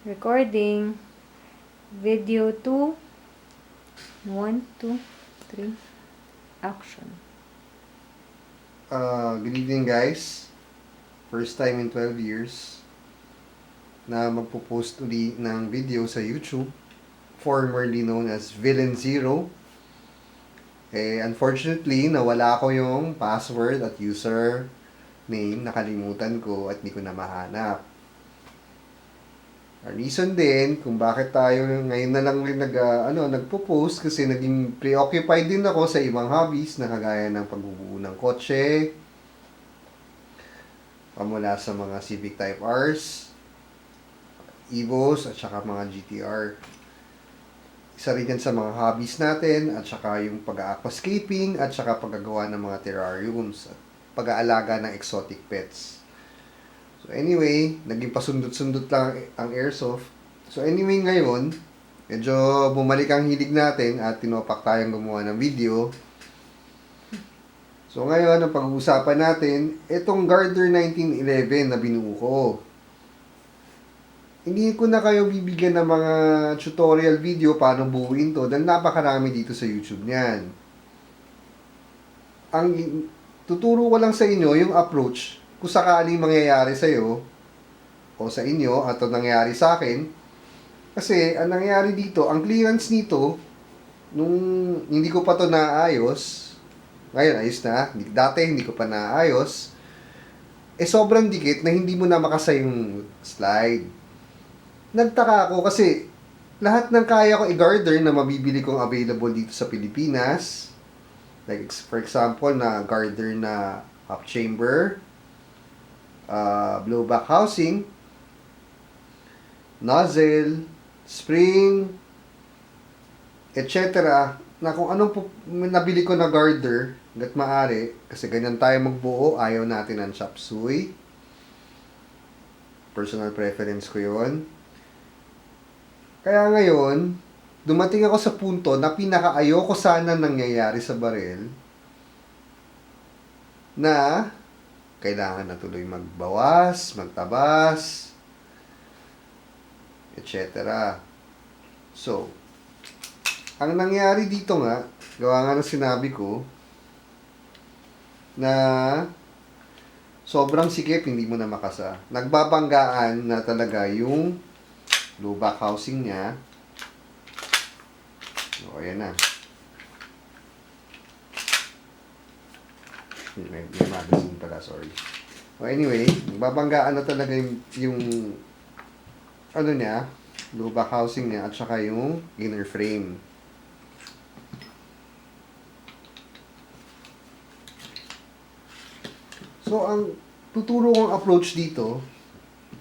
Recording. Video 2. 1, 2, 3. Action. Good evening guys. First time in 12 years na magpo-post uli ng video sa YouTube, formerly known as Villain Zero. Unfortunately, nawala ko yung password at user name, nakalimutan ko at di ko na mahanap. Reason din kung bakit tayo ngayon na lang rin nagpo-post kasi naging preoccupied din ako sa ibang hobbies na kagaya ng pagbubuo ng kotse, pamula sa mga Civic Type Rs, Evos, at saka mga GTR. Isa rin yan sa mga hobbies natin, at saka yung pag-aquascaping, at saka paggagawa ng mga terrariums, at pag-aalaga ng exotic pets. So anyway, naging pasundot-sundot lang ang airsoft. So anyway, ngayon, medyo bumalik ang hilig natin at tinopak tayong gumawa ng video. So ngayon, ang pag-uusapan natin, itong Gardner 1911 na binuo ko. Hindi ko na kayo bibigyan ng mga tutorial video paano buuin to dahil napakarami dito sa YouTube niyan. Ang tuturo ko lang sa inyo yung approach kung sakaling mangyayari sa'yo o sa inyo at nangyayari sa akin. Kasi ang nangyayari dito, ang clearance nito, nung hindi ko pa to naayos, ngayon ayos na, dati hindi ko pa naayos, sobrang dikit na hindi mo na makasa yung slide. Nagtaka ako kasi lahat ng kaya ko i-garter na mabibili kong available dito sa Pilipinas, like for example na garter na half chamber, blowback housing, nozzle, spring, etc. Na kung anong nabili ko na garter, hanggat maaari, kasi ganyan tayo magbuo, ayaw natin ng chop suey. Personal preference ko yon. Kaya ngayon, dumating ako sa punto na pinaka-ayoko sana nangyayari sa baril na kailangan na tuloy magbawas, magtabas, etc. So, ang nangyari dito nga, gawa nga ng sinabi ko, na sobrang sikip, hindi mo na makasa. Nagbabanggaan na talaga yung blowback housing niya. O, ayan na. May magazine pala, sorry. O, anyway, nagbabanggaan na talaga yung ano niya, blowback housing niya, at saka yung inner frame. So, ang tuturo kong approach dito,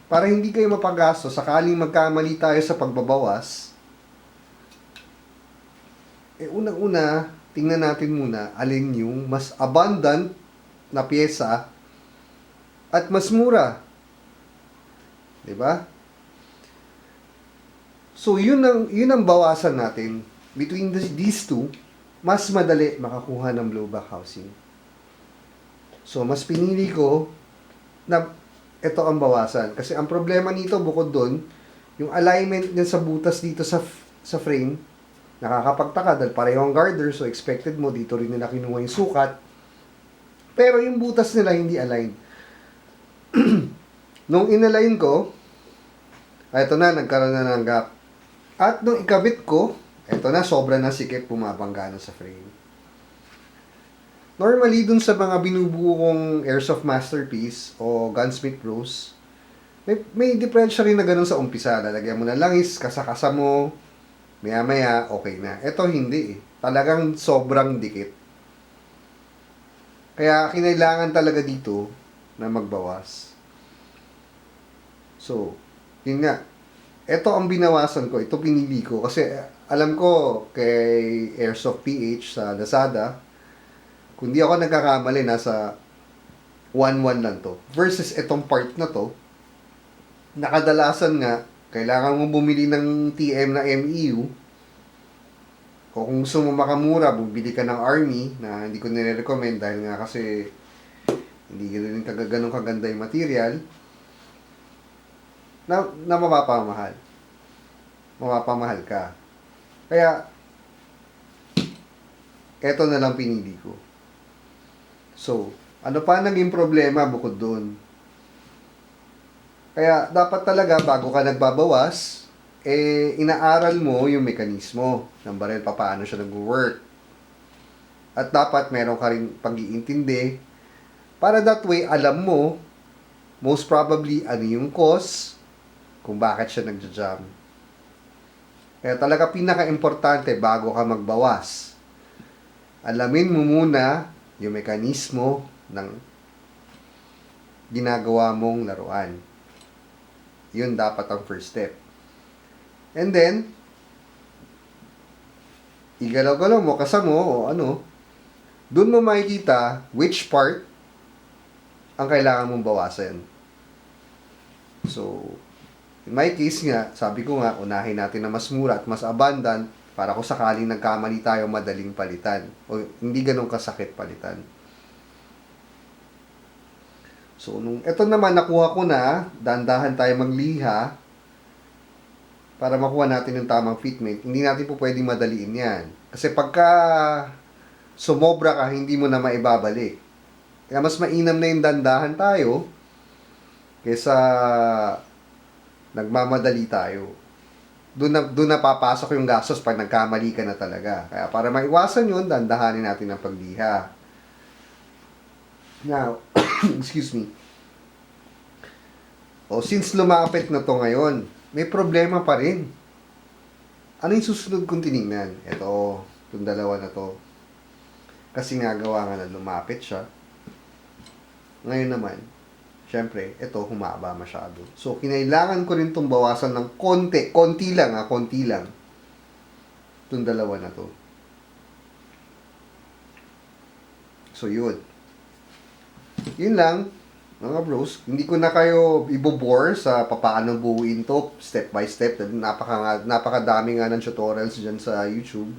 para hindi kayo mapagasto, sakaling magkamali tayo sa pagbabawas, unang-una, tingnan natin muna alin yung mas abundant na pyesa at mas mura. 'Di ba? So, yun ang bawasan natin. Between these two, mas madali makakuha ng blowback housing. So, mas pinili ko na ito ang bawasan. Kasi ang problema nito, bukod doon, yung alignment niya sa butas dito sa frame, nakakapagtaka dahil pareho ang garter, so expected mo, dito rin nila kinuha yung sukat. Pero yung butas nila hindi aligned. Nung inalign ko, ito na, nagkaroon na ng gap. At nung ikabit ko, ito na, sobra na sikip bumabangga na sa frame. Normally, dun sa mga binubuo kong Airsoft Masterpiece o Gunsmith Bros, may diferensya rin na ganun sa umpisa. Lalagyan mo na langis, kasakasa mo, maya-maya, okay na. Ito hindi eh. Talagang sobrang dikit. Kaya kinailangan talaga dito na magbawas. So, yun nga. Ito ang binawasan ko. Ito pinili ko. Kasi alam ko kay Airsoft PH sa Lazada, kung di ako nagkakamali, nasa 1.1 lang to. Versus itong part na to, nakadalasan nga, kailangan mo bumili ng TM na MEU. O kung gusto mo makamura, bumili ka ng Army, na hindi ko nire-recommend dahil nga kasi hindi ganun kaganda yung material, na mapapamahal. mapapamahal ka. Kaya, eto na lang pinili ko. So, ano pa naging problema bukod doon? Kaya, dapat talaga, bago ka nagbabawas, inaaral mo yung mekanismo ng baril, paano siya nag-work. At dapat meron ka rin pag-iintindi para that way, alam mo, most probably, ano yung cause kung bakit siya nagja-jam. Kaya talaga pinaka-importante bago ka magbawas, alamin mo muna yung mekanismo ng ginagawa mong laruan. Yun dapat ang first step. And then, igalaw-galaw mo, kasama mo, o ano, dun mo makikita which part ang kailangan mong bawasan. So, in my case nga, sabi ko nga, unahin natin na mas mura at mas abundant para kung sakaling nagkamali tayo, madaling palitan. O hindi ganun kasakit palitan. So, nung eto naman, nakuha ko na, dahan-dahan tayo magliha para makuha natin yung tamang fitment. Hindi natin po pwedeng madaliin yan. Kasi pagka sumobra ka, hindi mo na maibabalik. Kaya mas mainam na yung dandahan tayo kaysa nagmamadali tayo. Doon na papasok yung gastos pag nagkamali ka na talaga. Kaya para maiwasan yun, dandahanin natin ang pagliha. Now, excuse me. Since lumapit na to ngayon, may problema pa rin. Ano yung susunod kong tinignan? Ito, itong dalawa na to. Kasi nga gawa nga na lumapit siya. Ngayon naman, syempre, ito humaba masyado. So, kinailangan ko rin itong bawasan ng konti. Konti lang. Itong dalawa na to. So, yun. Yun lang, mga bros. Hindi ko na kayo ibobore sa paano buuin to step by step. Napakadami nga ng tutorials dyan sa YouTube.